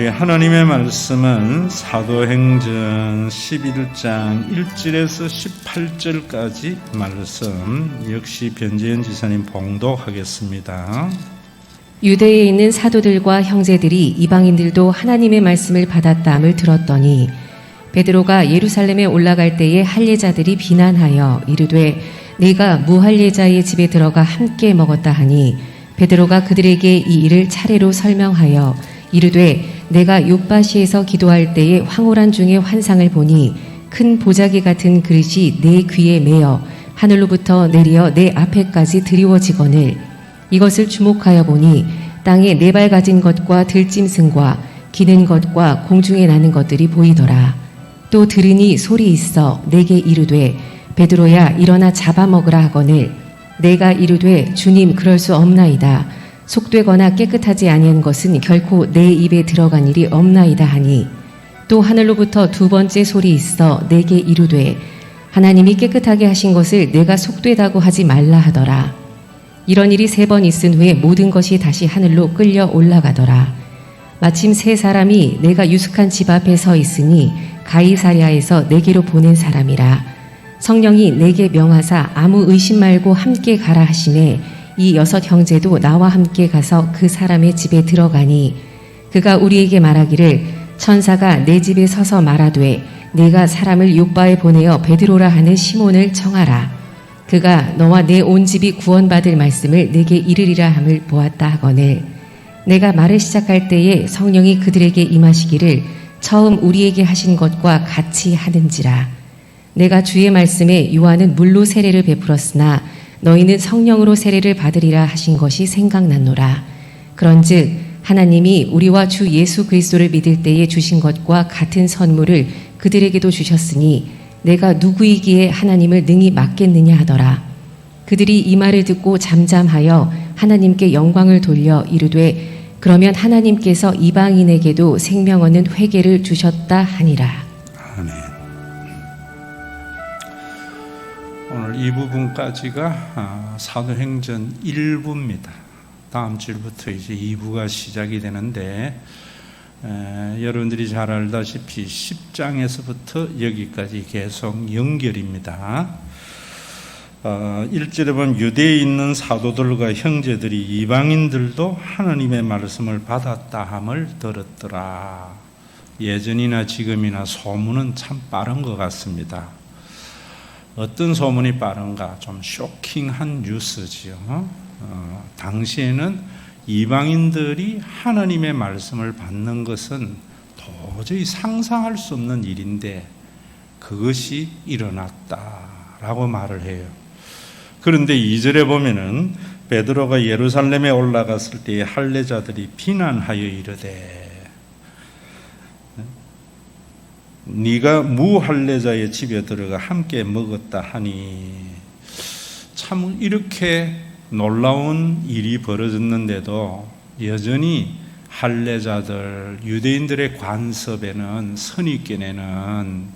우리 하나님의 말씀은 사도행전 11장 1절에서 18절까지 말씀, 역시 변재현 지사님 봉독하겠습니다. 유대에 있는 사도들과 형제들이 이방인들도 하나님의 말씀을 받았다함을 들었더니 베드로가 예루살렘에 올라갈 때에 할례자들이 비난하여 이르되 네가 무할례자의 집에 들어가 함께 먹었다 하니 베드로가 그들에게 이 일을 차례로 설명하여 이르되 내가 욥바시에서 기도할 때에 황홀한 중에 환상을 보니 큰 보자기 같은 그릇이 내 귀에 매어 하늘로부터 내리어 내 앞에까지 드리워지거늘 이것을 주목하여 보니 땅에 네 발 가진 것과 들짐승과 기는 것과 공중에 나는 것들이 보이더라. 또 들으니 소리 있어 내게 이르되 베드로야 일어나 잡아먹으라 하거늘 내가 이르되 주님 그럴 수 없나이다. 속되거나 깨끗하지 아니한 것은 결코 내 입에 들어간 일이 없나이다 하니 또 하늘로부터 두 번째 소리 있어 내게 이르되 하나님이 깨끗하게 하신 것을 내가 속되다고 하지 말라 하더라. 이런 일이 3번 있은 후에 모든 것이 다시 하늘로 끌려 올라가더라. 마침 3사람이 내가 유숙한 집 앞에 서 있으니 가이사랴에서 내게로 보낸 사람이라. 성령이 내게 명하사 아무 의심 말고 함께 가라 하시매 이 6 형제도 나와 함께 가서 그 사람의 집에 들어가니 그가 우리에게 말하기를 천사가 내 집에 서서 말하되 내가 사람을 욥바에 보내어 베드로라 하는 시몬을 청하라. 그가 너와 내 온 집이 구원받을 말씀을 내게 이르리라 함을 보았다 하거늘 내가 말을 시작할 때에 성령이 그들에게 임하시기를 처음 우리에게 하신 것과 같이 하는지라. 내가 주의 말씀에 요한은 물로 세례를 베풀었으나 너희는 성령으로 세례를 받으리라 하신 것이 생각났노라. 그런즉 하나님이 우리와 주 예수 그리스도를 믿을 때에 주신 것과 같은 선물을 그들에게도 주셨으니 내가 누구이기에 하나님을 능히 맡겠느냐 하더라. 그들이 이 말을 듣고 잠잠하여 하나님께 영광을 돌려 이르되 그러면 하나님께서 이방인에게도 생명 얻는 회개를 주셨다 하니라. 아멘. 오늘 이 부분까지가 사도행전 1부입니다. 다음 주부터 이제 2부가 시작이 되는데 여러분들이 잘 알다시피 10장에서부터 여기까지 계속 연결입니다. 1절에 보면 유대에 있는 사도들과 형제들이 이방인들도 하나님의 말씀을 받았다 함을 들었더라. 예전이나 지금이나 소문은 참 빠른 것 같습니다. 어떤 소문이 빠른가? 좀 쇼킹한 뉴스지요. 당시에는 이방인들이 하나님의 말씀을 받는 것은 도저히 상상할 수 없는 일인데 그것이 일어났다라고 말을 해요. 그런데 2절에 보면은 베드로가 예루살렘에 올라갔을 때에 할례자들이 비난하여 이르되 네가 무할례자의 집에 들어가 함께 먹었다 하니 참 이렇게 놀라운 일이 벌어졌는데도 여전히 할례자들, 유대인들의 관습에는, 선입견에는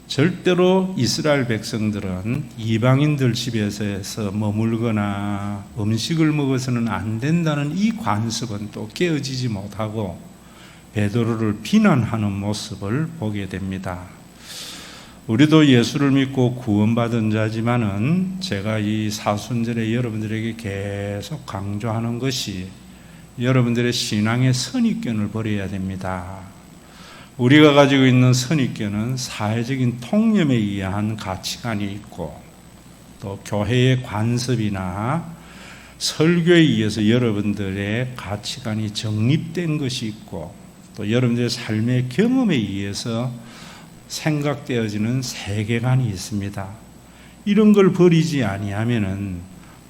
절대로 이스라엘 백성들은 이방인들 집에서 머물거나 음식을 먹어서는 안 된다는 이 관습은 또 깨어지지 못하고 베드로를 비난하는 모습을 보게 됩니다. 우리도 예수를 믿고 구원받은 자지만은 제가 이 사순절에 여러분들에게 계속 강조하는 것이 여러분들의 신앙의 선입견을 버려야 됩니다. 우리가 가지고 있는 선입견은 사회적인 통념에 의한 가치관이 있고 또 교회의 관습이나 설교에 의해서 여러분들의 가치관이 정립된 것이 있고 또 여러분들의 삶의 경험에 의해서 생각되어지는 세계관이 있습니다. 이런 걸 버리지 아니하면은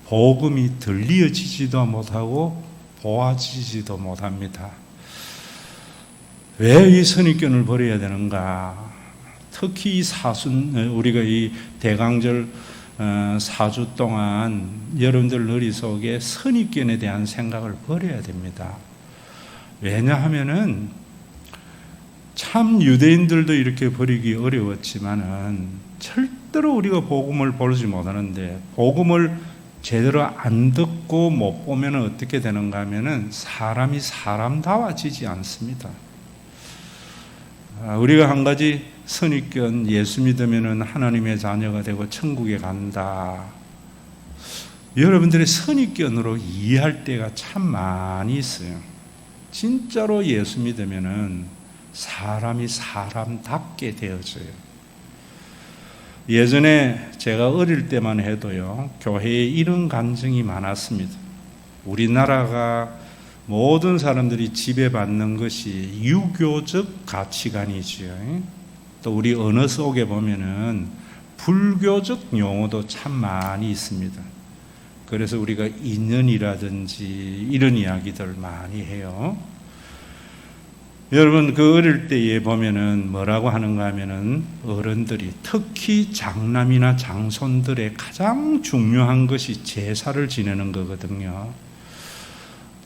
복음이 들려지지도 못하고 보아지지도 못합니다. 왜 이 선입견을 버려야 되는가? 특히 우리가 이 대강절 4주 동안 여러분들 머릿속에 선입견에 대한 생각을 버려야 됩니다. 왜냐하면은 참 유대인들도 이렇게 버리기 어려웠지만은 절대로 우리가 복음을 보지 못하는데 복음을 제대로 안 듣고 못 보면 어떻게 되는가 하면은 사람이 사람다워지지 않습니다. 우리가 한 가지 선입견, 예수 믿으면은 하나님의 자녀가 되고 천국에 간다. 여러분들의 선입견으로 이해할 때가 참 많이 있어요. 진짜로 예수 믿으면은 사람이 사람답게 되어져요. 예전에 제가 어릴 때만 해도요, 교회에 이런 감정이 많았습니다. 우리나라가 모든 사람들이 지배받는 것이 유교적 가치관이지요. 또 우리 언어 속에 보면은 불교적 용어도 참 많이 있습니다. 그래서 우리가 인연이라든지 이런 이야기들 많이 해요. 여러분, 그 어릴 때에 보면은 뭐라고 하는가 하면은 어른들이 특히 장남이나 장손들의 가장 중요한 것이 제사를 지내는 거거든요.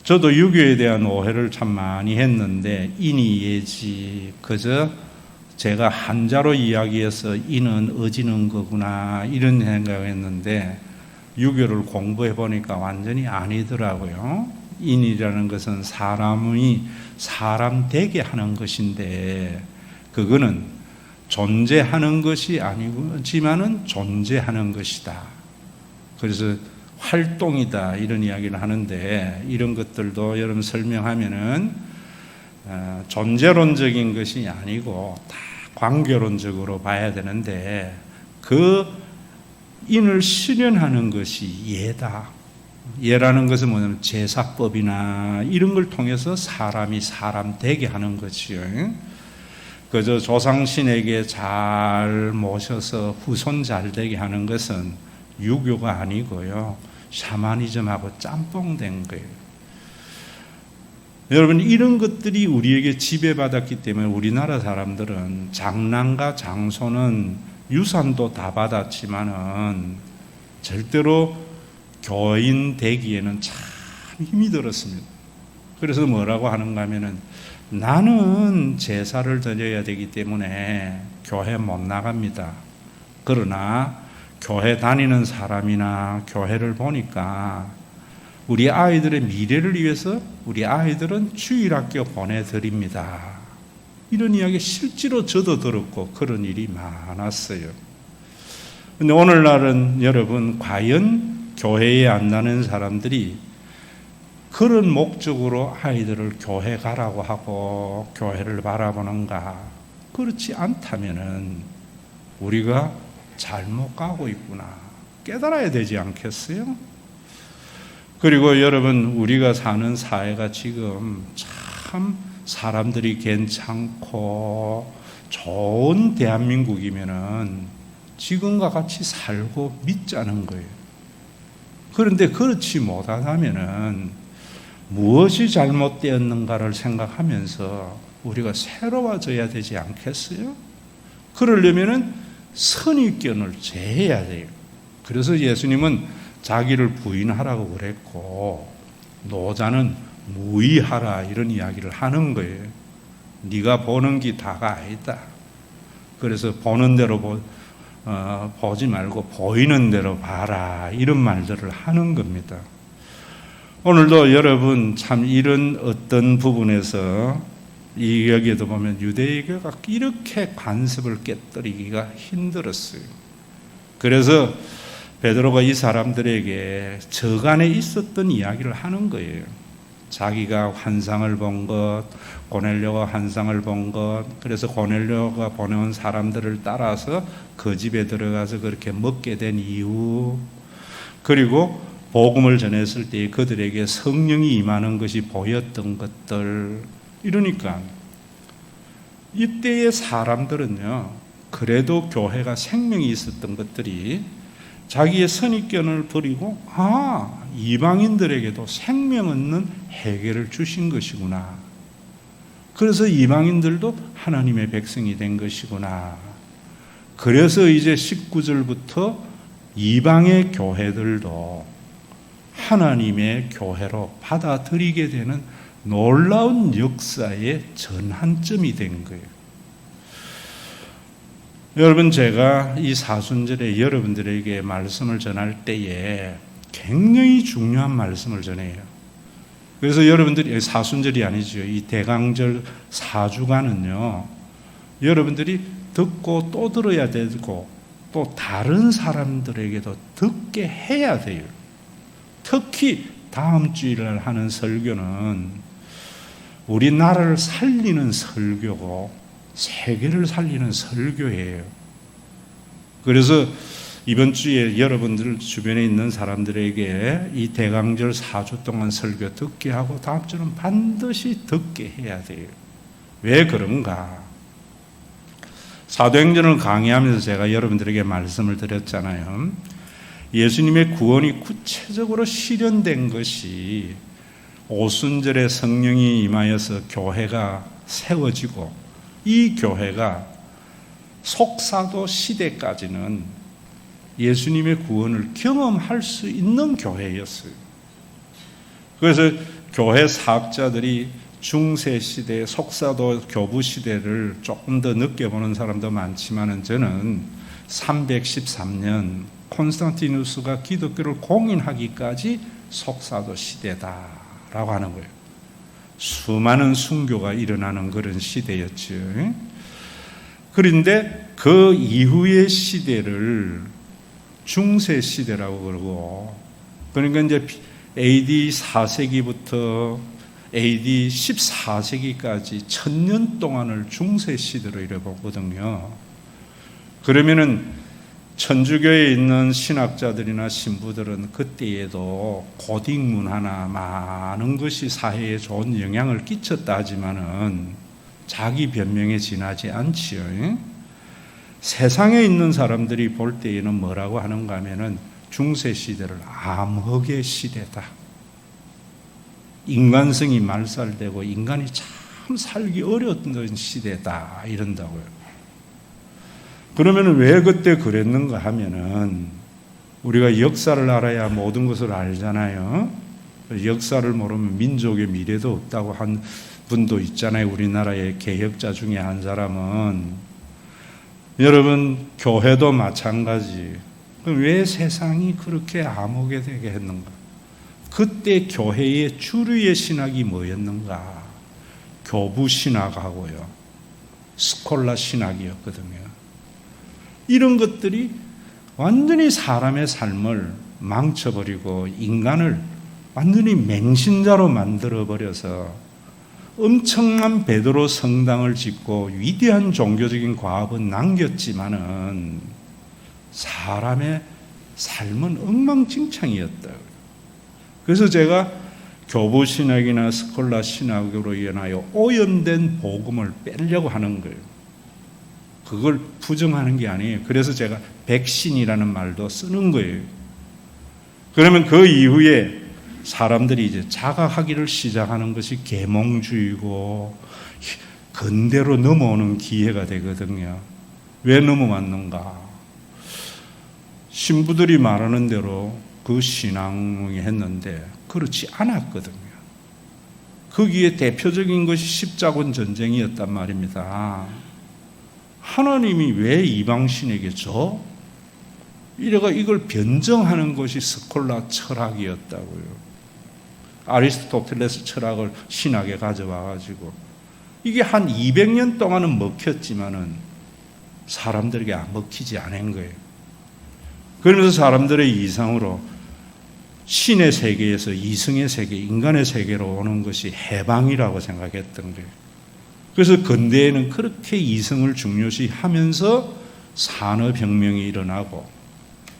저도 유교에 대한 오해를 참 많이 했는데 인이 예지, 그저 제가 한자로 이야기해서 이는 어지는 거구나 이런 생각을 했는데 유교를 공부해 보니까 완전히 아니더라고요. 인이라는 것은 사람이 사람 되게 하는 것인데 그거는 존재하는 것이 아니지만은 존재하는 것이다. 그래서 활동이다 이런 이야기를 하는데 이런 것들도 여러분 설명하면은 존재론적인 것이 아니고 다 관계론적으로 봐야 되는데 그 인을 실현하는 것이 예다. 예라는 것은 뭐냐면 제사법이나 이런 걸 통해서 사람이 사람 되게 하는 거지요. 그저 조상신에게 잘 모셔서 후손 잘 되게 하는 것은 유교가 아니고요. 샤머니즘하고 짬뽕된 거예요. 여러분, 이런 것들이 우리에게 지배받았기 때문에 우리나라 사람들은 장남과 장손은 유산도 다 받았지만은 절대로 교인 되기에는 참 힘이 들었습니다. 그래서 뭐라고 하는가 하면은 나는 제사를 드려야 되기 때문에 교회 못 나갑니다. 그러나 교회 다니는 사람이나 교회를 보니까 우리 아이들의 미래를 위해서 우리 아이들은 주일학교 보내드립니다. 이런 이야기 실제로 저도 들었고 그런 일이 많았어요. 근데 오늘날은 여러분 과연 교회에 안 나는 사람들이 그런 목적으로 아이들을 교회 가라고 하고 교회를 바라보는가? 그렇지 않다면은 우리가 잘못 가고 있구나 깨달아야 되지 않겠어요? 그리고 여러분, 우리가 사는 사회가 지금 참 사람들이 괜찮고 좋은 대한민국이면은 지금과 같이 살고 믿자는 거예요. 그런데 그렇지 못하다면은 무엇이 잘못되었는가를 생각하면서 우리가 새로워져야 되지 않겠어요? 그러려면은 선입견을 제해야 돼요. 그래서 예수님은 자기를 부인하라고 그랬고 노자는 무의하라 이런 이야기를 하는 거예요. 네가 보는 게 다가 아니다. 그래서 보는 대로 보지 말고 보이는 대로 봐라 이런 말들을 하는 겁니다. 오늘도 여러분 참 이런 어떤 부분에서 이 여기에도 보면 유대교가 이렇게 관습을 깨뜨리기가 힘들었어요. 그래서 베드로가 이 사람들에게 저간에 있었던 이야기를 하는 거예요. 자기가 환상을 본 것, 고넬료가 환상을 본 것, 그래서 고넬료가 보내온 사람들을 따라서 그 집에 들어가서 그렇게 먹게 된 이유, 그리고 복음을 전했을 때 그들에게 성령이 임하는 것이 보였던 것들. 이러니까 이때의 사람들은요, 그래도 교회가 생명이 있었던 것들이 자기의 선입견을 버리고 이방인들에게도 생명 없는 해결을 주신 것이구나. 그래서 이방인들도 하나님의 백성이 된 것이구나. 그래서 이제 19절부터 이방의 교회들도 하나님의 교회로 받아들이게 되는 놀라운 역사의 전환점이 된 거예요. 여러분, 제가 이 사순절에 여러분들에게 말씀을 전할 때에 굉장히 중요한 말씀을 전해요. 그래서 여러분들이 사순절이 아니죠. 이 대강절 4주간은요. 여러분들이 듣고 또 들어야 되고 또 다른 사람들에게도 듣게 해야 돼요. 특히 다음 주일날 하는 설교는 우리나라를 살리는 설교고 세계를 살리는 설교예요. 그래서 이번 주에 여러분들 주변에 있는 사람들에게 이 대강절 4주 동안 설교 듣게 하고 다음 주는 반드시 듣게 해야 돼요. 왜 그런가? 사도행전을 강의하면서 제가 여러분들에게 말씀을 드렸잖아요. 예수님의 구원이 구체적으로 실현된 것이 오순절에 성령이 임하여서 교회가 세워지고 이 교회가 속사도 시대까지는 예수님의 구원을 경험할 수 있는 교회였어요. 그래서 교회 사학자들이 중세 시대, 속사도 교부 시대를 조금 더 늦게 보는 사람도 많지만은 저는 313년 콘스탄티누스가 기독교를 공인하기까지 속사도 시대다라고 하는 거예요. 수많은 순교가 일어나는 그런 시대였죠. 그런데 그 이후의 시대를 중세 시대라고 그러고, 그러니까 이제 AD 4세기부터 AD 14세기까지 1000년 동안을 중세 시대로 이래 보거든요. 그러면은 천주교에 있는 신학자들이나 신부들은 그때에도 고딕 문화나 많은 것이 사회에 좋은 영향을 끼쳤다 하지만은 자기 변명에 지나지 않지요. 세상에 있는 사람들이 볼 때에는 뭐라고 하는가 하면은 중세 시대를 암흑의 시대다. 인간성이 말살되고 인간이 참 살기 어려웠던 시대다 이런다고요. 그러면 왜 그때 그랬는가 하면은 우리가 역사를 알아야 모든 것을 알잖아요. 역사를 모르면 민족의 미래도 없다고 한 분도 있잖아요. 우리나라의 개혁자 중에 한 사람은. 여러분, 교회도 마찬가지. 왜 세상이 그렇게 암흑게 되게 했는가? 그때 교회의 주류의 신학이 뭐였는가? 교부 신학하고요, 스콜라 신학이었거든요. 이런 것들이 완전히 사람의 삶을 망쳐버리고 인간을 완전히 맹신자로 만들어버려서 엄청난 베드로 성당을 짓고 위대한 종교적인 과업은 남겼지만은 사람의 삶은 엉망진창이었다. 그래서 제가 교부 신학이나 스콜라 신학으로 인하여 오염된 복음을 빼려고 하는 거예요. 그걸 부정하는 게 아니에요. 그래서 제가 백신이라는 말도 쓰는 거예요. 그러면 그 이후에 사람들이 이제 자각하기를 시작하는 것이 계몽주의고 근대로 넘어오는 기회가 되거든요. 왜 넘어왔는가? 신부들이 말하는 대로 그 신앙이 했는데 그렇지 않았거든요. 거기에 대표적인 것이 십자군 전쟁이었단 말입니다. 하나님이 왜 이방신에게 줘? 이래가 이걸 변정하는 것이 스콜라 철학이었다고요. 아리스토텔레스 철학을 신학에 가져와가지고 이게 한 200년 동안은 먹혔지만은 사람들에게 안 먹히지 않은 거예요. 그러면서 사람들의 이상으로 신의 세계에서 이성의 세계, 인간의 세계로 오는 것이 해방이라고 생각했던 거예요. 그래서 근대에는 그렇게 이성을 중요시 하면서 산업혁명이 일어나고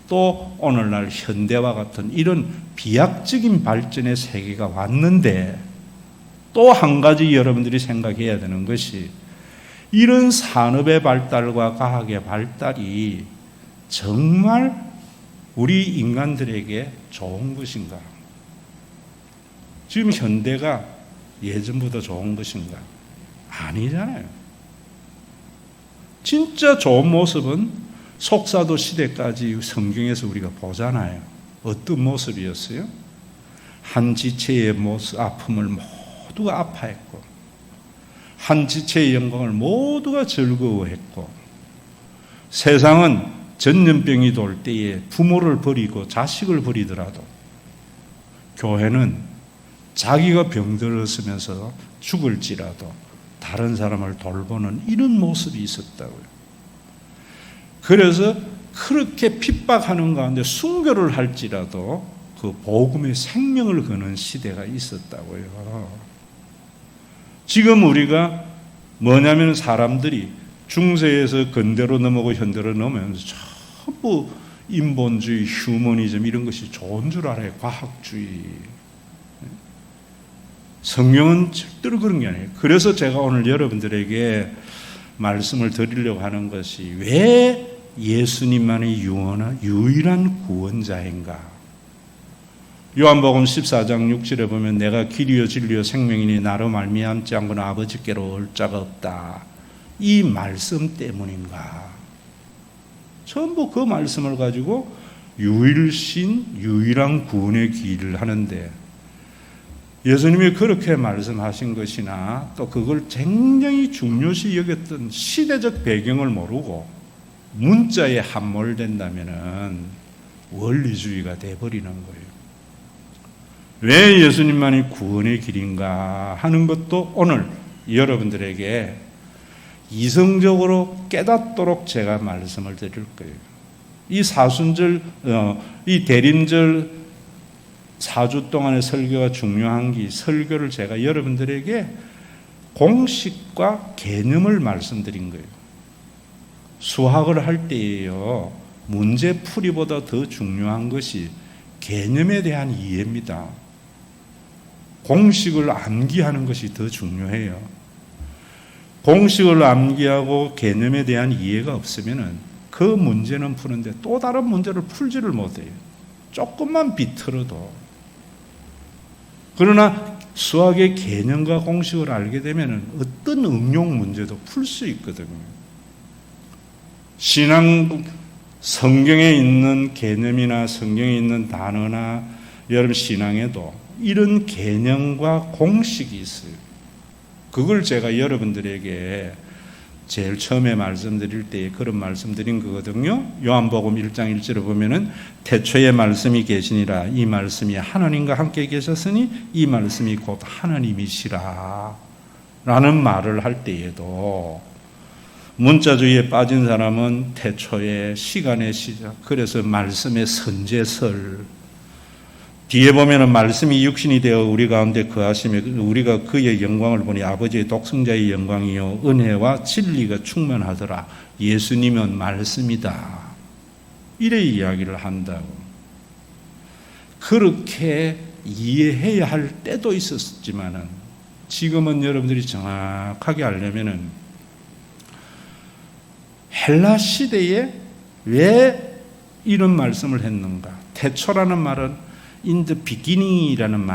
또 오늘날 현대와 같은 이런 비약적인 발전의 세계가 왔는데 또 한 가지 여러분들이 생각해야 되는 것이 이런 산업의 발달과 과학의 발달이 정말 우리 인간들에게 좋은 것인가? 지금 현대가 예전보다 좋은 것인가? 아니잖아요. 진짜 좋은 모습은 속사도 시대까지 성경에서 우리가 보잖아요. 어떤 모습이었어요? 한 지체의 아픔을 모두가 아파했고 한 지체의 영광을 모두가 즐거워했고 세상은 전염병이 돌 때에 부모를 버리고 자식을 버리더라도 교회는 자기가 병들었으면서 죽을지라도 다른 사람을 돌보는 이런 모습이 있었다고요. 그래서 그렇게 핍박하는 가운데 순교를 할지라도 그 복음의 생명을 거는 시대가 있었다고요. 지금 우리가 뭐냐면 사람들이 중세에서 근대로 넘어오고 현대로 넘어오면서 전부 인본주의, 휴머니즘 이런 것이 좋은 줄 알아요. 과학주의. 성경은 절대로 그런 게 아니에요. 그래서 제가 오늘 여러분들에게 말씀을 드리려고 하는 것이 왜 예수님만이 유일한 구원자인가? 요한복음 14장 6절에 보면 내가 길이요 진리요 생명이니 나로 말미암지 않고는 아버지께로 올 자가 없다. 이 말씀 때문인가? 전부 그 말씀을 가지고 유일신, 유일한 구원의 길을 하는데 예수님이 그렇게 말씀하신 것이나 또 그걸 굉장히 중요시 여겼던 시대적 배경을 모르고 문자에 함몰된다면은 원리주의가 돼버리는 거예요. 왜 예수님만이 구원의 길인가 하는 것도 오늘 여러분들에게 이성적으로 깨닫도록 제가 말씀을 드릴 거예요. 이 사순절, 이 대림절 4주 동안의 설교가 중요한 게 설교를 제가 여러분들에게 공식과 개념을 말씀드린 거예요. 수학을 할 때에요, 문제 풀이보다 더 중요한 것이 개념에 대한 이해입니다. 공식을 암기하는 것이 더 중요해요. 공식을 암기하고 개념에 대한 이해가 없으면 그 문제는 푸는데 또 다른 문제를 풀지를 못해요. 조금만 비틀어도. 그러나 수학의 개념과 공식을 알게 되면 어떤 응용 문제도 풀 수 있거든요. 신앙, 성경에 있는 개념이나 성경에 있는 단어나 여러분 신앙에도 이런 개념과 공식이 있어요. 그걸 제가 여러분들에게 제일 처음에 말씀드릴 때 그런 말씀드린 거거든요. 요한복음 1장 1절에 보면은 태초에 말씀이 계시니라. 이 말씀이 하나님과 함께 계셨으니 이 말씀이 곧 하나님이시라 라는 말을 할 때에도 문자주의에 빠진 사람은 태초에 시간의 시작, 그래서 말씀의 선제설, 뒤에 보면은 말씀이 육신이 되어 우리 가운데 거하시며 우리가 그의 영광을 보니 아버지의 독생자의 영광이요 은혜와 진리가 충만하더라. 예수님은 말씀이다. 이래 이야기를 한다고. 그렇게 이해해야 할 때도 있었지만은 지금은 여러분들이 정확하게 알려면은 헬라 시대에 왜 이런 말씀을 했는가? 태초라는 말은 in the beginning이라는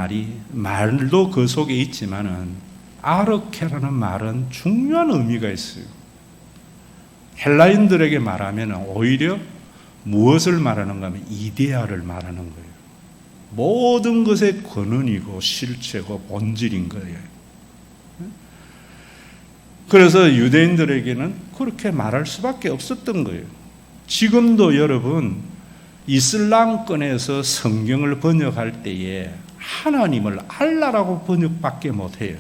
말도 그 속에 있지만은 아르케라는 말은 중요한 의미가 있어요. 헬라인들에게 말하면 오히려 무엇을 말하는가 하면 이데아를 말하는 거예요. 모든 것의 근원이고 실체고 본질인 거예요. 그래서 유대인들에게는 그렇게 말할 수밖에 없었던 거예요. 지금도 여러분 이슬람권에서 성경을 번역할 때에 하나님을 알라라고 번역밖에 못해요.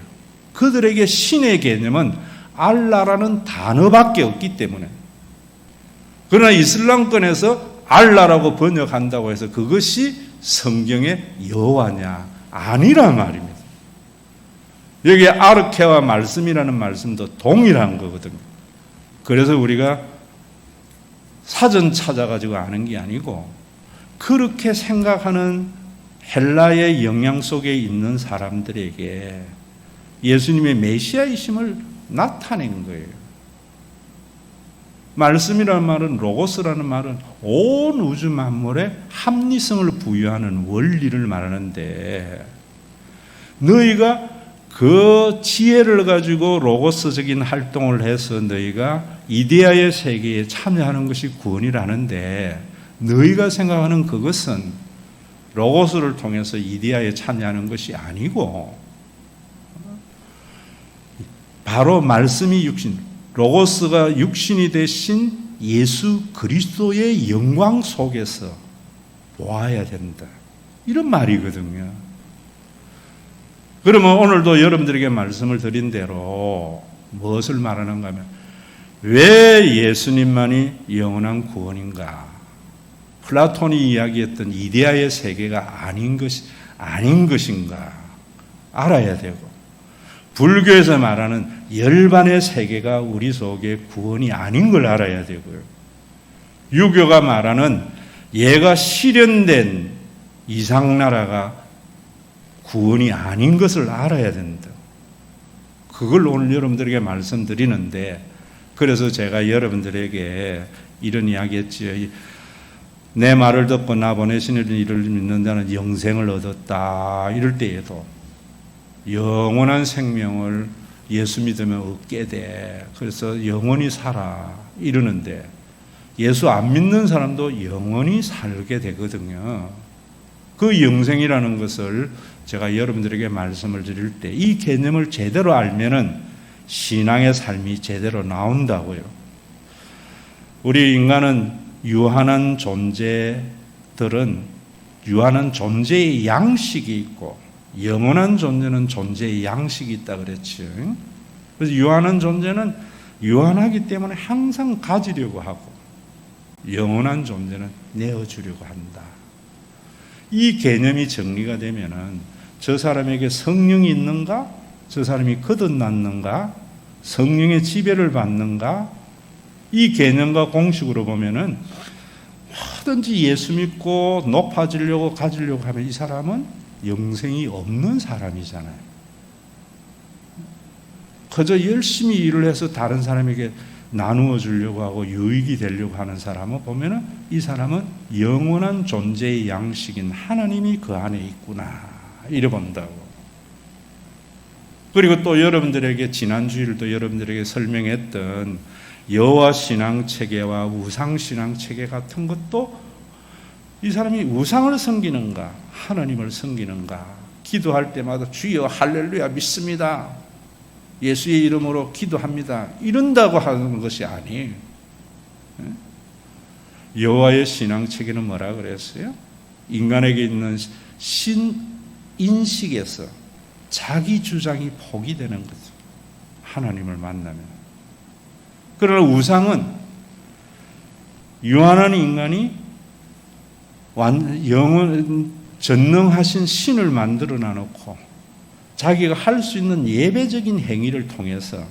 그들에게 신의 개념은 알라라는 단어밖에 없기 때문에. 그러나 이슬람권에서 알라라고 번역한다고 해서 그것이 성경의 여호와냐? 아니란 말입니다. 여기 아르케와 말씀이라는 말씀도 동일한 거거든요. 그래서 우리가 사전 찾아가지고 아는 게 아니고 그렇게 생각하는 헬라의 영향 속에 있는 사람들에게 예수님의 메시아이심을 나타낸 거예요. 말씀이라는 말은, 로고스라는 말은 온 우주 만물에 합리성을 부여하는 원리를 말하는데 너희가 그 지혜를 가지고 로고스적인 활동을 해서 너희가 이데아의 세계에 참여하는 것이 구원이라는데 너희가 생각하는 그것은 로고스를 통해서 이데아에 참여하는 것이 아니고 바로 말씀이 육신, 로고스가 육신이 되신 예수 그리스도의 영광 속에서 보아야 된다. 이런 말이거든요. 그러면 오늘도 여러분들에게 말씀을 드린 대로 무엇을 말하는가 하면 왜 예수님만이 영원한 구원인가? 플라톤이 이야기했던 이데아의 세계가 아닌 것인가? 알아야 되고, 불교에서 말하는 열반의 세계가 우리 속에 구원이 아닌 걸 알아야 되고요. 유교가 말하는 얘가 실현된 이상나라가 구원이 아닌 것을 알아야 된다. 그걸 오늘 여러분들에게 말씀드리는데, 그래서 제가 여러분들에게 이런 이야기 했지요. 내 말을 듣고 나 보내신 이를 믿는 자는 영생을 얻었다. 이럴 때에도 영원한 생명을 예수 믿으면 얻게 돼. 그래서 영원히 살아. 이러는데 예수 안 믿는 사람도 영원히 살게 되거든요. 그 영생이라는 것을 제가 여러분들에게 말씀을 드릴 때 이 개념을 제대로 알면은 신앙의 삶이 제대로 나온다고요. 우리 인간은 유한한 존재들은 유한한 존재의 양식이 있고 영원한 존재는 존재의 양식이 있다 그랬죠. 그래서 유한한 존재는 유한하기 때문에 항상 가지려고 하고 영원한 존재는 내어주려고 한다. 이 개념이 정리가 되면은 저 사람에게 성령이 있는가? 저 사람이 거듭났는가? 성령의 지배를 받는가? 이 개념과 공식으로 보면은 뭐든지 예수 믿고 높아지려고 가지려고 하면 이 사람은 영생이 없는 사람이잖아요. 그저 열심히 일을 해서 다른 사람에게 나누어 주려고 하고 유익이 되려고 하는 사람을 보면은 이 사람은 영원한 존재의 양식인 하나님이 그 안에 있구나 이래 본다고. 그리고 또 여러분들에게 지난주일도 여러분들에게 설명했던 여호와 신앙 체계와 우상 신앙 체계 같은 것도 이 사람이 우상을 섬기는가 하나님을 섬기는가, 기도할 때마다 주여 할렐루야 믿습니다, 예수의 이름으로 기도합니다 이런다고 하는 것이 아니에요. 여호와의 신앙 체계는 뭐라 그랬어요? 인간에게 있는 인식에서 자기 주장이 포기되는 거죠. 하나님을 만나면. 그러나 우상은 유한한 인간이 전능하신 신을 만들어 놔놓고 자기가 할 수 있는 예배적인 행위를 통해서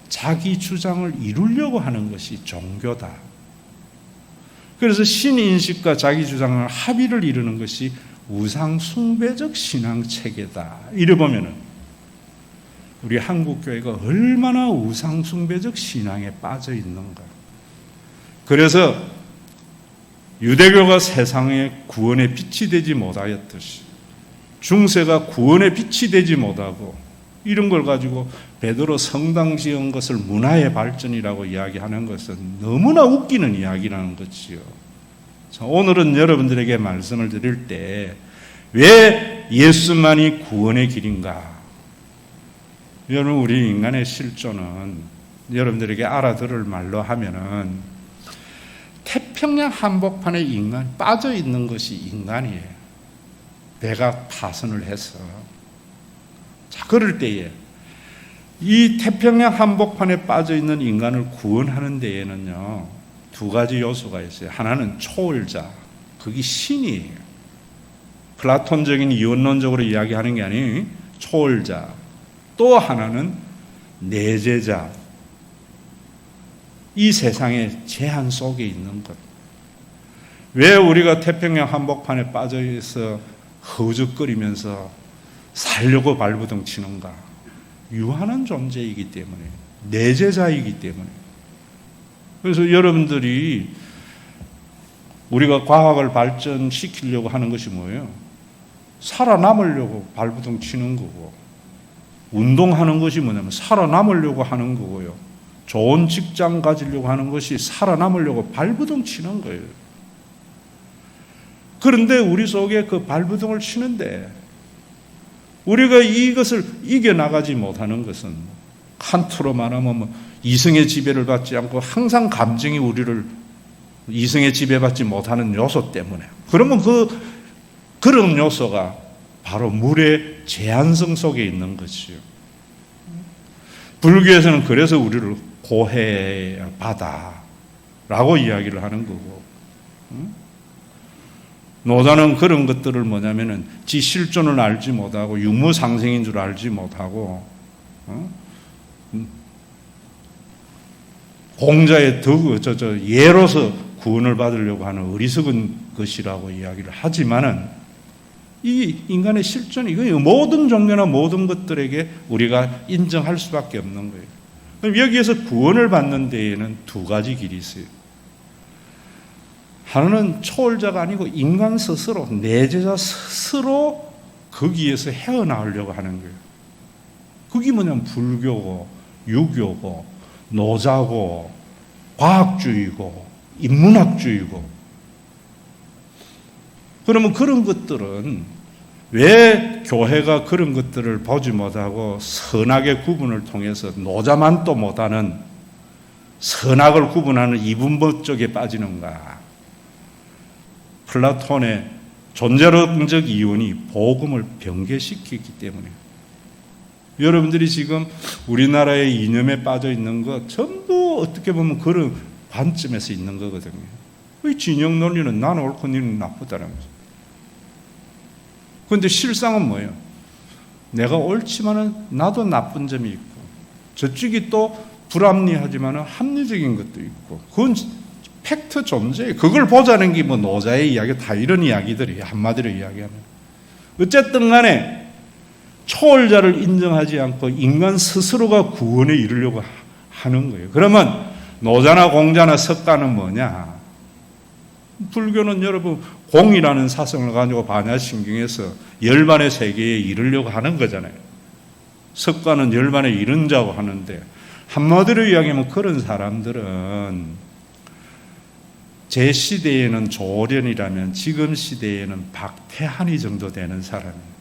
자기 주장을 이루려고 하는 것이 종교다. 그래서 신인식과 자기 주장을 합의를 이루는 것이 우상 숭배적 신앙 체계다. 이래 보면은 우리 한국 교회가 얼마나 우상 숭배적 신앙에 빠져 있는가. 그래서 유대교가 세상의 구원의 빛이 되지 못하였듯이 중세가 구원의 빛이 되지 못하고 이런 걸 가지고 베드로 성당 지은 것을 문화의 발전이라고 이야기하는 것은 너무나 웃기는 이야기라는 거지요. 오늘은 여러분들에게 말씀을 드릴 때 왜 예수만이 구원의 길인가? 여러분, 우리 인간의 실존은 여러분들에게 알아들을 말로 하면은 태평양 한복판에 인간 빠져 있는 것이 인간이에요. 내가 파선을 해서. 자, 그럴 때에 이 태평양 한복판에 빠져 있는 인간을 구원하는 데에는요, 두 가지 요소가 있어요. 하나는 초월자, 그게 신이에요. 플라톤적인 이원론적으로 이야기하는 게 아니에요. 초월자. 또 하나는 내재자. 이 세상의 제한 속에 있는 것. 왜 우리가 태평양 한복판에 빠져 있어 허우적거리면서 살려고 발부둥 치는가? 유한한 존재이기 때문에, 내재자이기 때문에. 그래서 여러분들이 우리가 과학을 발전시키려고 하는 것이 뭐예요? 살아남으려고 발부둥 치는 거고, 운동하는 것이 뭐냐면 살아남으려고 하는 거고요. 좋은 직장 가지려고 하는 것이 살아남으려고 발부둥 치는 거예요. 그런데 우리 속에 그 발부둥을 치는데 우리가 이것을 이겨나가지 못하는 것은 칸트로 말하면 이성의 지배를 받지 않고 항상 감정이 우리를 이성의 지배받지 못하는 요소 때문에. 그러면 그런 요소가 바로 물의 제한성 속에 있는 것이요. 불교에서는 그래서 우리를 고해 바다라고 이야기를 하는 거고, 노자는 그런 것들을 뭐냐면은 지 실존을 알지 못하고 유무상생인 줄 알지 못하고 공자의 예로서 구원을 받으려고 하는 어리석은 것이라고 이야기를 하지만은 이 인간의 실존이 이거 모든 종교나 모든 것들에게 우리가 인정할 수밖에 없는 거예요. 그럼 여기에서 구원을 받는 데에는 두 가지 길이 있어요. 하나는 초월자가 아니고 인간 스스로, 내재자 스스로 거기에서 헤어나오려고 하는 거예요. 그게 뭐냐면 불교고 유교고 노자고 과학주의고 인문학주의고. 그러면 그런 것들은 왜 교회가 그런 것들을 보지 못하고 선악의 구분을 통해서 노자만 또 못하는 선악을 구분하는 이분법 쪽에 빠지는가? 플라톤의 존재론적 이론이 복음을 변개시키기 때문에. 여러분들이 지금 우리나라의 이념에 빠져 있는 것 전부 어떻게 보면 그런 관점에서 있는 거거든요. 이 진영 논리는 나는 옳고 너는 나쁘다는 거죠. 그런데 실상은 뭐예요? 내가 옳지만은 나도 나쁜 점이 있고 저쪽이 또 불합리하지만은 합리적인 것도 있고 그건 팩트 존재예요. 그걸 보자는 게 뭐 노자의 이야기 다 이런 이야기들이에요. 한마디로 이야기하면. 어쨌든 간에 초월자를 인정하지 않고 인간 스스로가 구원에 이르려고 하는 거예요. 그러면 노자나 공자나 석가는 뭐냐? 불교는 여러분 공이라는 사성을 가지고 반야신경에서 열반의 세계에 이르려고 하는 거잖아요. 석가는 열반에 이른 자고 하는데 한마디로 이야기하면 그런 사람들은 제 시대에는 조련이라면 지금 시대에는 박태환이 정도 되는 사람이에요.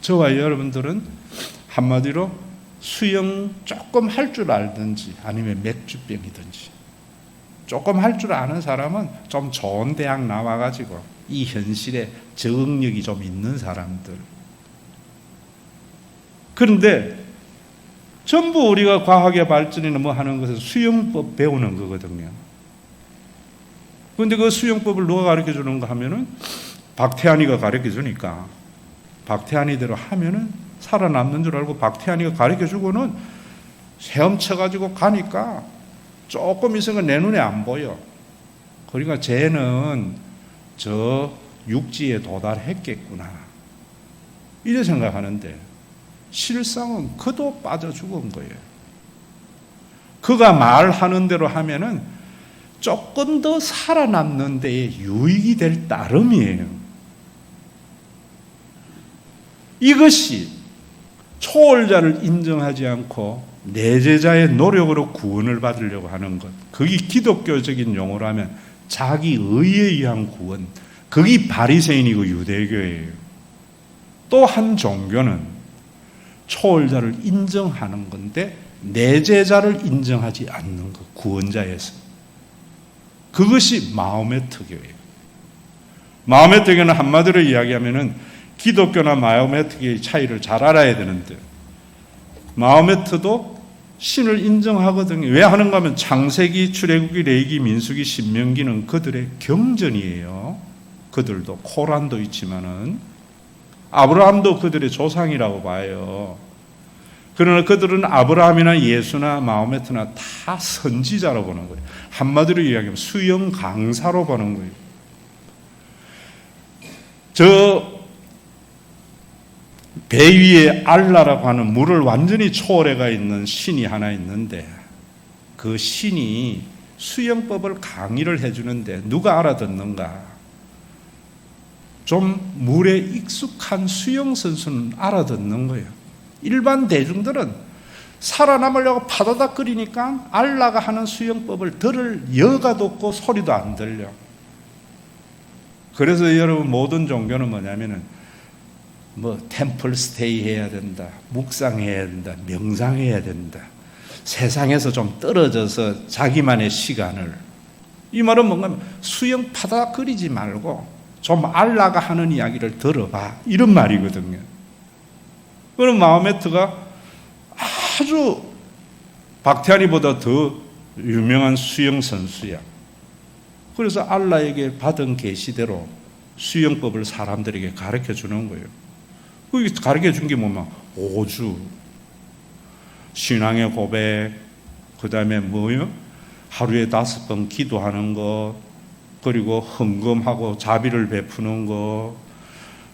저와 여러분들은 한마디로 수영 조금 할 줄 알든지 아니면 맥주병이든지 조금 할 줄 아는 사람은 좀 좋은 대학 나와가지고 이 현실에 적응력이 좀 있는 사람들. 그런데 전부 우리가 과학의 발전이나 뭐 하는 것은 수영법 배우는 거거든요. 그런데 그 수영법을 누가 가르쳐 주는가 하면은 박태환이가 가르쳐 주니까 박태환이대로 하면은 살아남는 줄 알고 박태환이가 가르쳐 주고는 헤엄쳐가지고 가니까 조금 있으니까 내 눈에 안 보여. 그러니까 쟤는 저 육지에 도달했겠구나. 이래 생각하는데 실상은 그도 빠져 죽은 거예요. 그가 말하는 대로 하면은 조금 더 살아남는 데에 유익이 될 따름이에요. 이것이 초월자를 인정하지 않고 내재자의 노력으로 구원을 받으려고 하는 것. 그게 기독교적인 용어로 하면 자기 의에 의한 구원. 그게 바리새인이고 유대교예요. 또 한 종교는 초월자를 인정하는 건데 내재자를 인정하지 않는 것. 구원자에서. 그것이 마호메트교예요. 마호메트교는 한마디로 이야기하면은 기독교나 마호메트교의 차이를 잘 알아야 되는데 마호메트도 신을 인정하거든요. 왜 하는가 하면 창세기, 출애굽기, 레위기, 민수기, 신명기는 그들의 경전이에요. 그들도 코란도 있지만은 아브라함도 그들의 조상이라고 봐요. 그러나 그들은 아브라함이나 예수나 마호메트나 다 선지자로 보는 거예요. 한마디로 이야기하면 수영 강사로 보는 거예요. 저 배 위에 알라라고 하는 물을 완전히 초월해가 있는 신이 하나 있는데 그 신이 수영법을 강의를 해주는데 누가 알아듣는가? 좀 물에 익숙한 수영 선수는 알아듣는 거예요. 일반 대중들은 살아남으려고 파도닥거리니까 알라가 하는 수영법을 들을 여가도 없고 소리도 안 들려. 그래서 여러분 모든 종교는 뭐냐면은 뭐 템플 스테이 해야 된다, 묵상해야 된다, 명상해야 된다, 세상에서 좀 떨어져서 자기만의 시간을. 이 말은 뭔가 수영 파닥거리지 말고 좀 알라가 하는 이야기를 들어봐. 이런 말이거든요. 그럼 마호메트가 아주 박태환이보다 더 유명한 수영 선수야. 그래서 알라에게 받은 계시대로 수영법을 사람들에게 가르쳐 주는 거예요. 그게 가르쳐 준 게 뭐냐? 오주, 신앙의 고백, 그 다음에 뭐요? 하루에 5번 기도하는 거, 그리고 헌금하고 자비를 베푸는 거,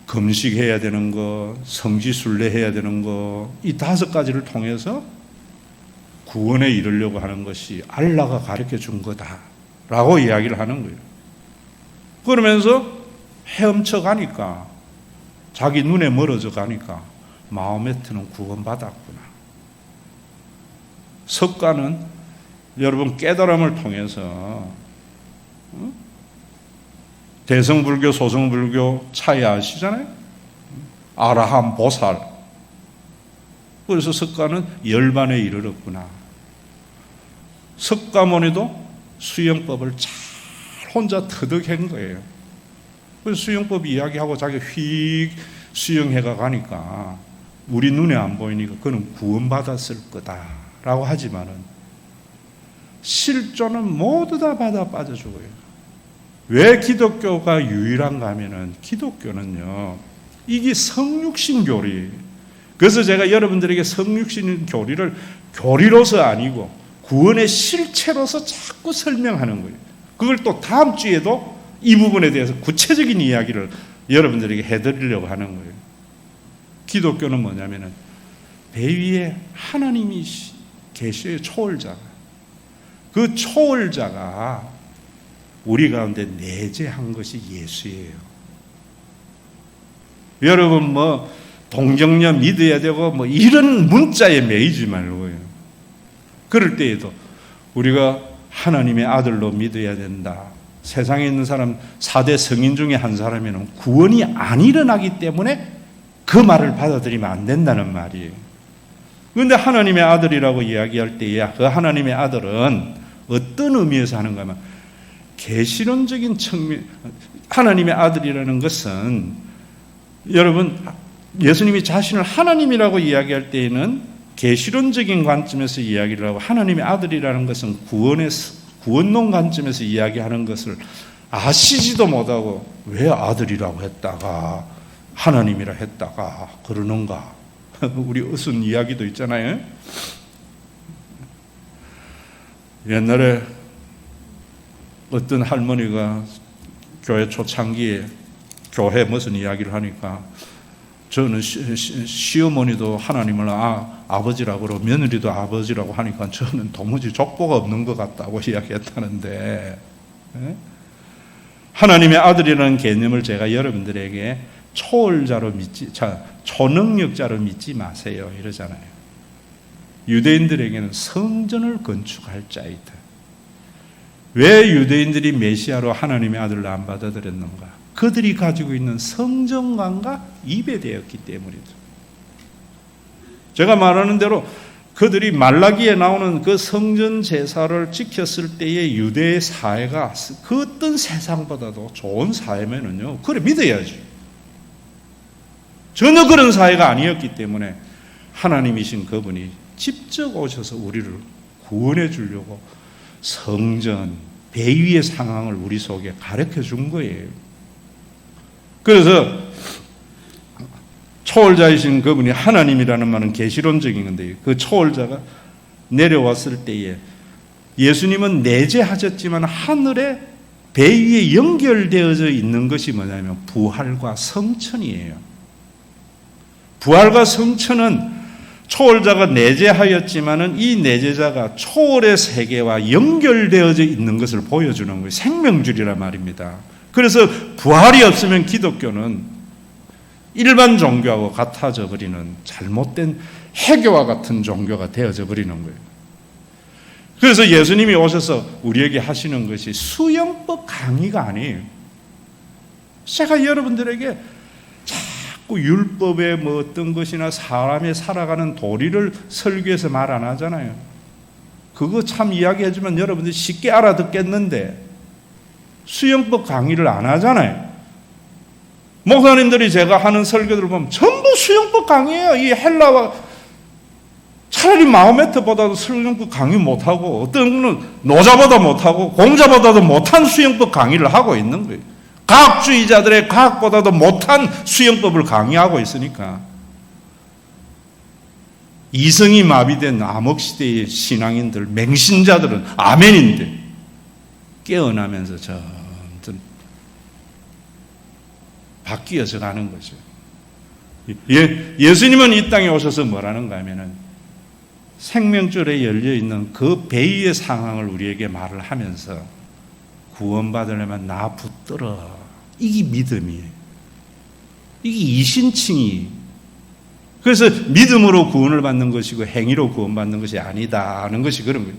금식해야 되는 거, 성지순례 해야 되는 거, 이 5가지를 통해서 구원에 이르려고 하는 것이 알라가 가르쳐 준 거다라고 이야기를 하는 거예요. 그러면서 헤엄쳐 가니까, 자기 눈에 멀어져 가니까 마호메트는 구원받았구나. 석가는 여러분 깨달음을 통해서 대성불교, 소성불교 차이 아시잖아요? 아라함, 보살. 그래서 석가는 열반에 이르렀구나. 석가모니도 수영법을 잘 혼자 터득한 거예요. 그래서 수영법 이야기하고 자기 휙 수영해가 가니까 우리 눈에 안 보이니까 그는 구원받았을 거다라고 하지만은 실존은 모두 다 받아 빠져 죽어요. 왜 기독교가 유일한가 하면은 기독교는요, 이게 성육신 교리. 그래서 제가 여러분들에게 성육신 교리를 교리로서 아니고 구원의 실체로서 자꾸 설명하는 거예요. 그걸 또 다음 주에도 이 부분에 대해서 구체적인 이야기를 여러분들에게 해드리려고 하는 거예요. 기독교는 뭐냐면은 배 위에 하나님이 계셔요. 초월자가. 그 초월자가 우리 가운데 내재한 것이 예수예요. 여러분 뭐 동정녀 믿어야 되고 뭐 이런 문자에 매이지 말고요. 그럴 때에도 우리가 하나님의 아들로 믿어야 된다. 세상에 있는 사람 4대 성인 중에 한 사람에는 구원이 안 일어나기 때문에 그 말을 받아들이면 안 된다는 말이에요. 그런데 하나님의 아들이라고 이야기할 때에 그 하나님의 아들은 어떤 의미에서 하는가 하면 계시론적인 측면, 하나님의 아들이라는 것은 여러분 예수님이 자신을 하나님이라고 이야기할 때에는 계시론적인 관점에서 이야기를 하고, 하나님의 아들이라는 것은 구원론 관점에서 이야기하는 것을 아시지도 못하고 왜 아들이라고 했다가 하나님이라 했다가 그러는가. 우리 어순 이야기도 있잖아요. 옛날에 어떤 할머니가 교회 초창기에 교회 무슨 이야기를 하니까 저는 시어머니도 하나님을 아버지라고 그러고 며느리도 아버지라고 하니까 저는 도무지 족보가 없는 것 같다고 이야기했다는데, 하나님의 아들이라는 개념을 제가 여러분들에게 초월자로 초능력자로 믿지 마세요 이러잖아요. 유대인들에게는 성전을 건축할 자이다. 왜 유대인들이 메시아로 하나님의 아들을 안 받아들였는가? 그들이 가지고 있는 성전관과 이배되었기 때문이죠. 제가 말하는 대로 그들이 말라기에 나오는 그 성전 제사를 지켰을 때의 유대의 사회가 그 어떤 세상보다도 좋은 사회면은요, 그래 믿어야지. 전혀 그런 사회가 아니었기 때문에 하나님이신 그분이 직접 오셔서 우리를 구원해 주려고 성전, 배 위의 상황을 우리 속에 가르쳐 준 거예요. 그래서 초월자이신 그분이 하나님이라는 말은 계시론적인 건데, 그 초월자가 내려왔을 때에 예수님은 내재하셨지만 하늘에 배 위에 연결되어져 있는 것이 뭐냐면 부활과 성천이에요. 부활과 성천은 초월자가 내재하였지만은 이 내재자가 초월의 세계와 연결되어져 있는 것을 보여주는 거예요. 생명줄이란 말입니다. 그래서 부활이 없으면 기독교는 일반 종교하고 같아져 버리는 잘못된 해교와 같은 종교가 되어져 버리는 거예요. 그래서 예수님이 오셔서 우리에게 하시는 것이 수영법 강의가 아니에요. 제가 여러분들에게 자꾸 율법의 뭐 어떤 것이나 사람의 살아가는 도리를 설교해서 말 안 하잖아요. 그거 참 이야기해주면 여러분들이 쉽게 알아듣겠는데 수영법 강의를 안 하잖아요. 목사님들이 제가 하는 설교들 보면 전부 수영법 강의예요. 이 헬라와 차라리 마호메트보다도 수영법 강의 못하고 어떤 분은 노자보다 못하고 공자보다도 못한 수영법 강의를 하고 있는 거예요. 과학주의자들의 과학보다도 못한 수영법을 강의하고 있으니까 이성이 마비된 암흑시대의 신앙인들, 맹신자들은 아멘인데 깨어나면서 점점 바뀌어져 가는 거죠. 예수님은 이 땅에 오셔서 뭐라는가 하면은 생명줄에 열려있는 그 배위의 상황을 우리에게 말을 하면서 구원받으려면 나 붙들어. 이게 믿음이에요. 이게 이신칭이. 그래서 믿음으로 구원을 받는 것이고 행위로 구원받는 것이 아니다 하는 것이 그런 거예요.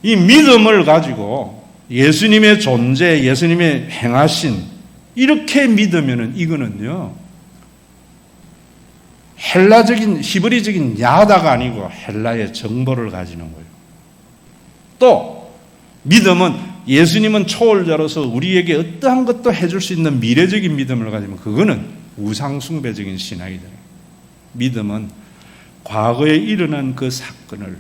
이 믿음을 가지고 예수님의 존재, 예수님의 행하신 이렇게 믿으면은 이거는요 헬라적인 히브리적인 야다가 아니고 헬라의 정보를 가지는 거예요. 또 믿음은 예수님은 초월자로서 우리에게 어떠한 것도 해줄 수 있는 미래적인 믿음을 가지면 그거는 우상숭배적인 신앙이 돼요. 믿음은 과거에 일어난 그 사건을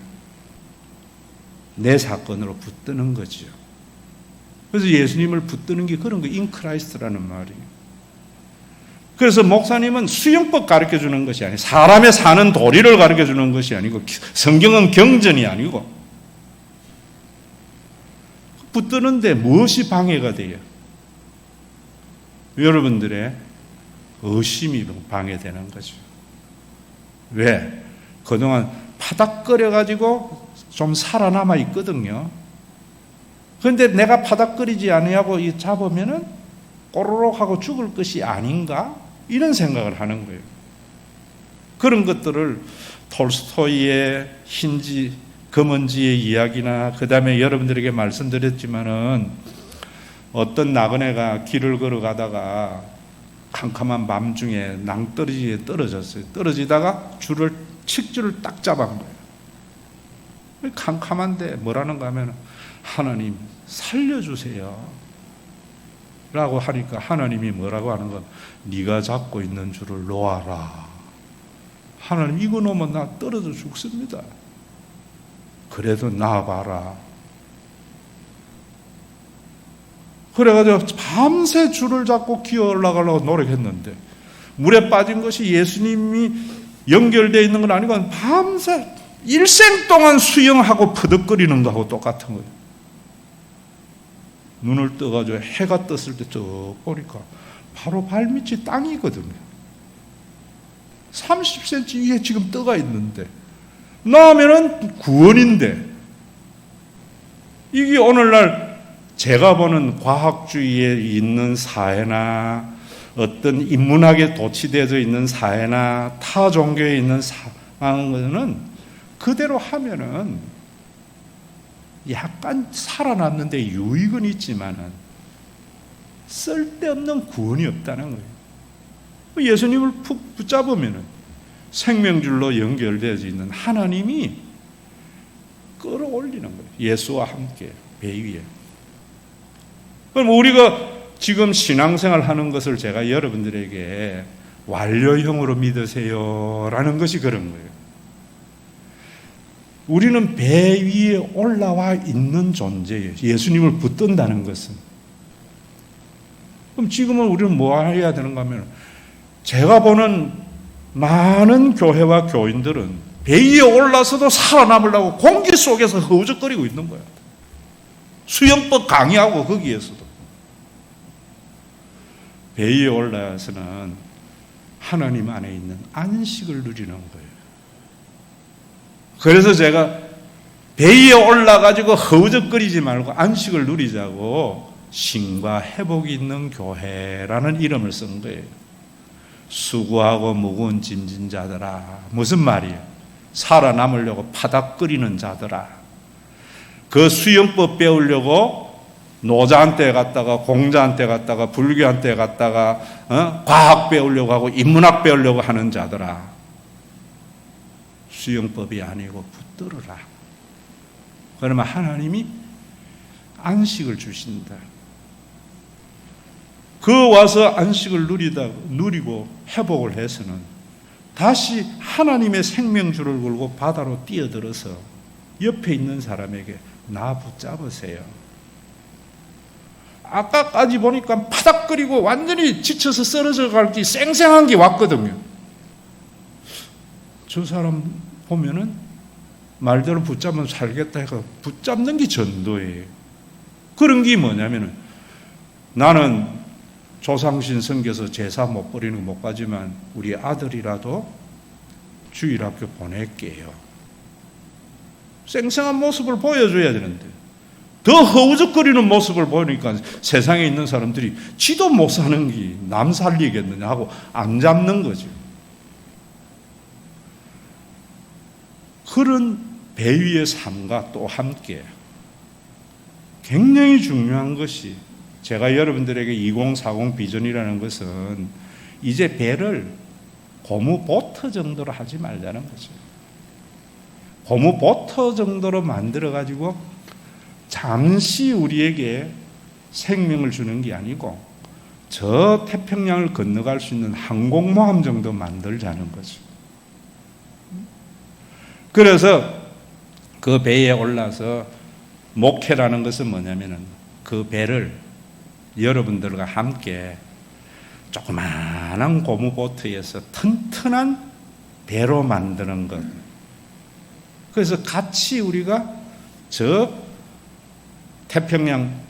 내 사건으로 붙드는 거죠. 그래서 예수님을 붙드는 게 그런 거예요. 인크라이스트라는 말이에요. 그래서 목사님은 수영법 가르쳐주는 것이 아니고 사람의 사는 도리를 가르쳐주는 것이 아니고 성경은 경전이 아니고 붙드는데 무엇이 방해가 돼요? 여러분들의 의심이 방해되는 거죠. 왜? 그동안 파닥거려가지고 좀 살아남아 있거든요. 그런데 내가 파닥거리지 아니하고 잡으면은 꼬르륵 하고 죽을 것이 아닌가? 이런 생각을 하는 거예요. 그런 것들을 톨스토이의 흰지, 검은지의 이야기나 그 다음에 여러분들에게 말씀드렸지만은 어떤 나그네가 길을 걸어가다가 캄캄한 밤중에 낭떠러지에 떨어졌어요. 떨어지다가 칡줄을 딱 잡은 거예요. 캄캄한데 뭐라는가 하면 하나님 살려주세요 라고 하니까 하나님이 뭐라고 하는 건 네가 잡고 있는 줄을 놓아라. 하나님 이거 놓으면 나 떨어져 죽습니다. 그래도 나와봐라. 그래가지고 밤새 줄을 잡고 기어 올라가려고 노력했는데 물에 빠진 것이 예수님이 연결되어 있는 건 아니고 밤새 일생 동안 수영하고 퍼득거리는 거하고 똑같은 거예요. 눈을 떠가지고 해가 떴을 때 쭉 보니까 바로 발밑이 땅이거든요. 30cm 위에 지금 떠가 있는데 나오면은 구원인데 이게 오늘날 제가 보는 과학주의에 있는 사회나 어떤 인문학에 도취되어 있는 사회나 타 종교에 있는 상황은 그대로 하면은 약간 살아났는데 유익은 있지만은 쓸데없는 구원이 없다는 거예요. 예수님을 푹 붙잡으면은 생명줄로 연결되어 있는 하나님이 끌어올리는 거예요. 예수와 함께 배 위에. 그럼 우리가 지금 신앙생활 하는 것을 제가 여러분들에게 완료형으로 믿으세요라는 것이 그런 거예요. 우리는 배 위에 올라와 있는 존재예요. 예수님을 붙든다는 것은. 그럼 지금은 우리는 뭐 해야 되는가 하면 제가 보는 많은 교회와 교인들은 배 위에 올라서도 살아남으려고 공기 속에서 허우적거리고 있는 거야. 수영법 강의하고 거기에서도. 배 위에 올라서는 하나님 안에 있는 안식을 누리는 거예요. 그래서 제가 배 위에 올라가지고 허우적거리지 말고 안식을 누리자고 신과 회복이 있는 교회라는 이름을 쓴 거예요. 수고하고 무거운 짐진 자들아. 무슨 말이에요? 살아남으려고 파닥거리는 자들아. 그 수영법 배우려고 노자한테 갔다가 공자한테 갔다가 불교한테 갔다가 과학 배우려고 하고 인문학 배우려고 하는 자들아. 수영법이 아니고 붙들어라. 그러면 하나님이 안식을 주신다. 그 와서 안식을 누리고 회복을 해서는 다시 하나님의 생명줄을 걸고 바다로 뛰어들어서 옆에 있는 사람에게 나 붙잡으세요. 아까까지 보니까 파닥거리고 완전히 지쳐서 쓰러져 갈 게 쌩쌩한 게 왔거든요. 저 사람 보면은 말대로 붙잡으면 살겠다 해서 붙잡는 게 전도예요. 그런 게 뭐냐면은 나는 조상신 섬겨서 제사 못 버리는 거 못 가지만 우리 아들이라도 주일학교 보낼게요. 쌩쌩한 모습을 보여줘야 되는데 더 허우적거리는 모습을 보니까 세상에 있는 사람들이 지도 못 사는 게 남 살리겠느냐 하고 안 잡는 거죠. 그런 배위의 삶과 또 함께 굉장히 중요한 것이 제가 여러분들에게 2040 비전이라는 것은 이제 배를 고무 보트 정도로 하지 말자는 거죠. 고무 보트 정도로 만들어가지고 잠시 우리에게 생명을 주는 게 아니고 저 태평양을 건너갈 수 있는 항공모함 정도 만들자는 거죠. 그래서 그 배에 올라서 목회라는 것은 뭐냐면은 그 배를 여러분들과 함께 조그마한 고무보트에서 튼튼한 배로 만드는 것. 그래서 같이 우리가 저 태평양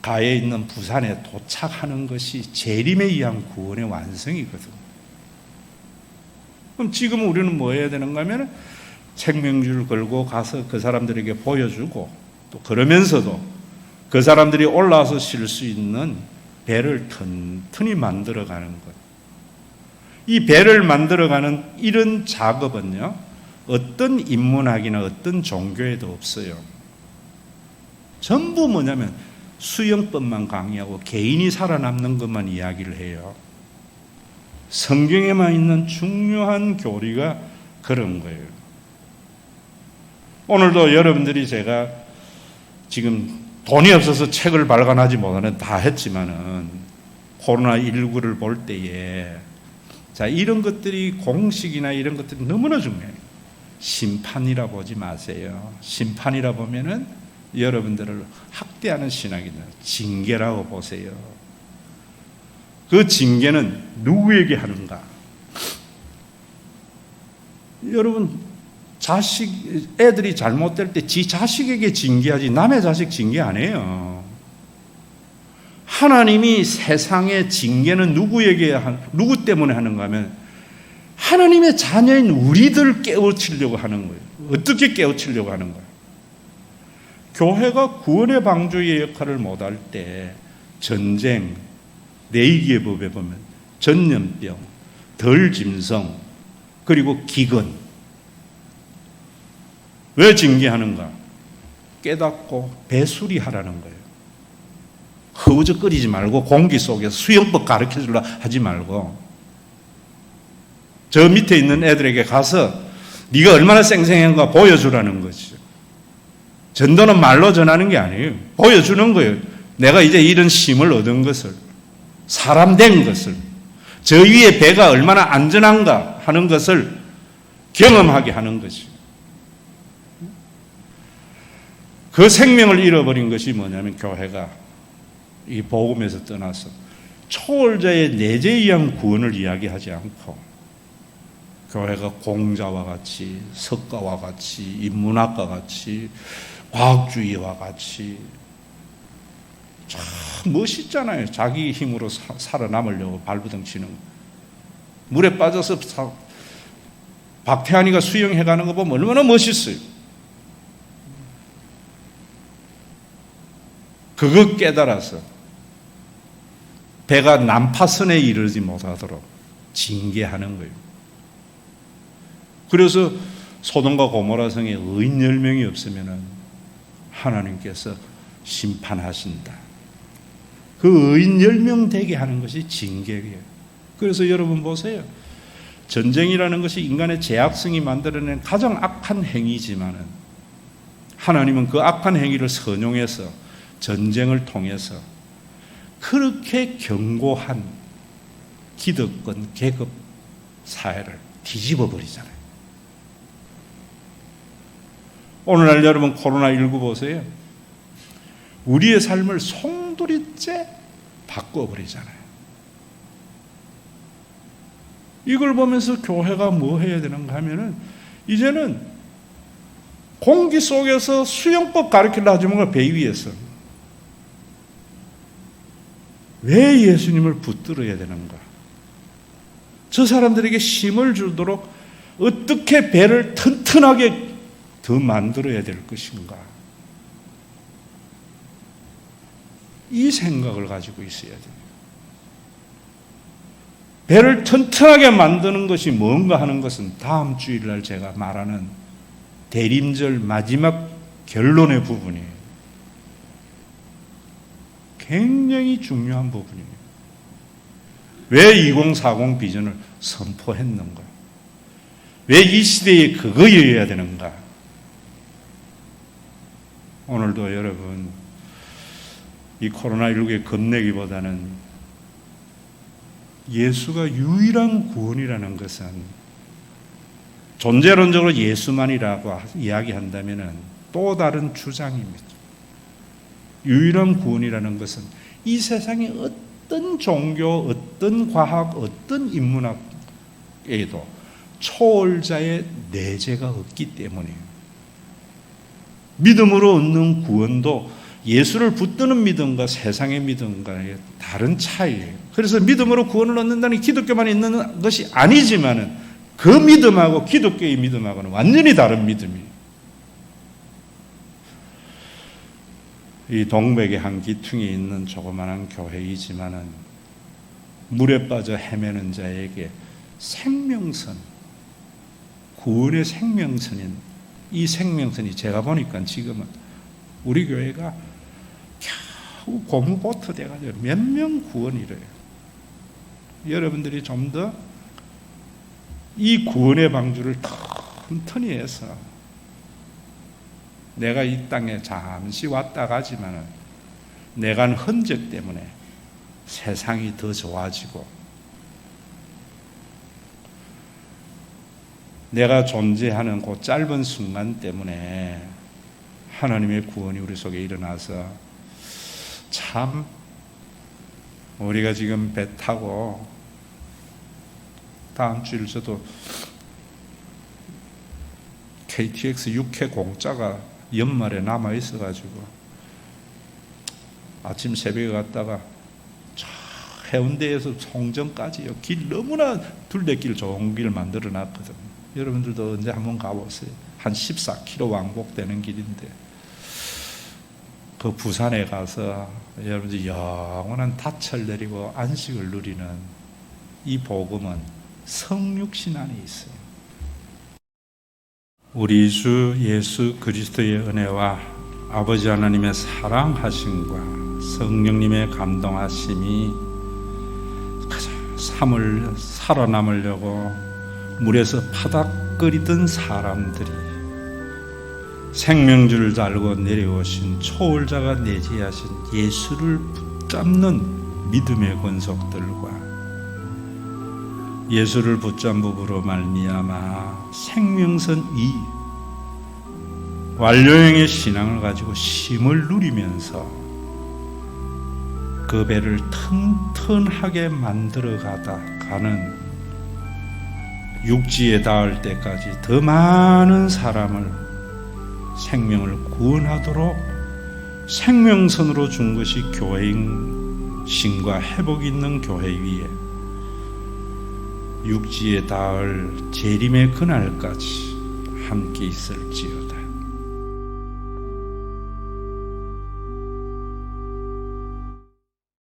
가에 있는 부산에 도착하는 것이 재림에 의한 구원의 완성이거든. 그럼 지금 우리는 뭐 해야 되는가 하면 생명줄 걸고 가서 그 사람들에게 보여주고 또 그러면서도 그 사람들이 올라와서 쉴 수 있는 배를 튼튼히 만들어가는 것. 이 배를 만들어가는 이런 작업은요, 어떤 인문학이나 어떤 종교에도 없어요. 전부 뭐냐면 수영법만 강의하고 개인이 살아남는 것만 이야기를 해요. 성경에만 있는 중요한 교리가 그런 거예요. 오늘도 여러분들이 제가 지금 돈이 없어서 책을 발간하지 못하는 다 했지만은 코로나19를 볼 때에 자, 이런 것들이 공식이나 이런 것들이 너무나 중요해요. 심판이라 보지 마세요. 심판이라 보면은 여러분들을 학대하는 신학이다. 징계라고 보세요. 그 징계는 누구에게 하는가? 여러분, 애들이 잘못될 때 지 자식에게 징계하지 남의 자식 징계 안 해요. 하나님이 세상의 징계는 누구 때문에 하는가 하면 하나님의 자녀인 우리들 깨우치려고 하는 거예요. 어떻게 깨우치려고 하는 거예요? 교회가 구원의 방주의 역할을 못할 때 전쟁, 레이기의 법에 보면 전염병, 덜짐승, 그리고 기근. 왜 징계하는가? 깨닫고 배수리하라는 거예요. 허우적거리지 말고 공기 속에서 수영법 가르쳐주려 하지 말고 저 밑에 있는 애들에게 가서 네가 얼마나 쌩쌩한가 보여주라는 거죠. 전도는 말로 전하는 게 아니에요. 보여주는 거예요. 내가 이제 이런 힘을 얻은 것을, 사람 된 것을, 저 위에 배가 얼마나 안전한가 하는 것을 경험하게 하는 거죠. 그 생명을 잃어버린 것이 뭐냐면 교회가 이 복음에서 떠나서 초월자의 내재에 의한 구원을 이야기하지 않고 교회가 공자와 같이 석가와 같이 인문학과 같이 과학주의와 같이 참 멋있잖아요. 자기 힘으로 살아남으려고 발버둥 치는 거. 물에 빠져서 박태환이가 수영해가는 거 보면 얼마나 멋있어요. 그거 깨달아서 배가 난파선에 이르지 못하도록 징계하는 거예요. 그래서 소돔과 고모라 성에 의인 10명이 없으면 하나님께서 심판하신다. 그 의인 10명 되게 하는 것이 징계예요. 그래서 여러분 보세요. 전쟁이라는 것이 인간의 제약성이 만들어낸 가장 악한 행위지만은 하나님은 그 악한 행위를 선용해서 전쟁을 통해서 그렇게 견고한 기득권 계급 사회를 뒤집어 버리잖아요. 오늘날 여러분 코로나19 보세요. 우리의 삶을 송두리째 바꿔버리잖아요. 이걸 보면서 교회가 뭐 해야 되는가 하면은 이제는 공기 속에서 수영법 가르치려 하지 말고 배 위에서 왜 예수님을 붙들어야 되는가? 저 사람들에게 힘을 주도록 어떻게 배를 튼튼하게 더 만들어야 될 것인가? 이 생각을 가지고 있어야 돼요. 배를 튼튼하게 만드는 것이 뭔가 하는 것은 다음 주일날 제가 말하는 대림절 마지막 결론의 부분이에요. 굉장히 중요한 부분이에요. 왜 2040 비전을 선포했는가? 왜 이 시대에 그거여야 되는가? 오늘도 여러분 이 코로나19에 겁내기보다는 예수가 유일한 구원이라는 것은 존재론적으로 예수만이라고 이야기한다면 또 다른 주장입니다. 유일한 구원이라는 것은 이 세상에 어떤 종교, 어떤 과학, 어떤 인문학에도 초월자의 내재가 없기 때문이에요. 믿음으로 얻는 구원도 예수를 붙드는 믿음과 세상의 믿음과의 다른 차이예요. 그래서 믿음으로 구원을 얻는다는 기독교만 있는 것이 아니지만은 그 믿음하고 기독교의 믿음하고는 완전히 다른 믿음이에요. 이 동백의 한 기퉁에 있는 조그마한 교회이지만은 물에 빠져 헤매는 자에게 생명선, 구원의 생명선인 이 생명선이 제가 보니까 지금은 우리 교회가 겨우 고무보트 돼가지고 몇 명 구원이래요. 여러분들이 좀 더 이 구원의 방주를 튼튼히 해서 내가 이 땅에 잠시 왔다 가지만은 내가 한 흔적 때문에 세상이 더 좋아지고 내가 존재하는 그 짧은 순간 때문에 하나님의 구원이 우리 속에 일어나서 참 우리가 지금 배 타고 다음 주일 저도 KTX 6회 공짜가 연말에 남아 있어가지고 아침 새벽에 갔다가 해운대에서 송정까지요. 길 너무나 둘레길 좋은 길 만들어 놨거든요. 여러분들도 언제 한번 가보세요. 한 14km 왕복되는 길인데 그 부산에 가서 여러분들 영원한 닻을 내리고 안식을 누리는 이 복음은 성육신 안에 있어요. 우리 주 예수 그리스도의 은혜와 아버지 하나님의 사랑하심과 성령님의 감동하심이 삶을 살아남으려고 물에서 파닥거리던 사람들이 생명줄을 달고 내려오신 초월자가 내재하신 예수를 붙잡는 믿음의 권속들과 예수를 붙잡음으로 말미암아 생명선 이 완료형의 신앙을 가지고 힘을 누리면서 그 배를 튼튼하게 만들어가다 가는 육지에 닿을 때까지 더 많은 사람을 생명을 구원하도록 생명선으로 준 것이 교회인 신과 회복 있는 교회 위에 육지에 닿을 재림의 그날까지 함께 있을지어다.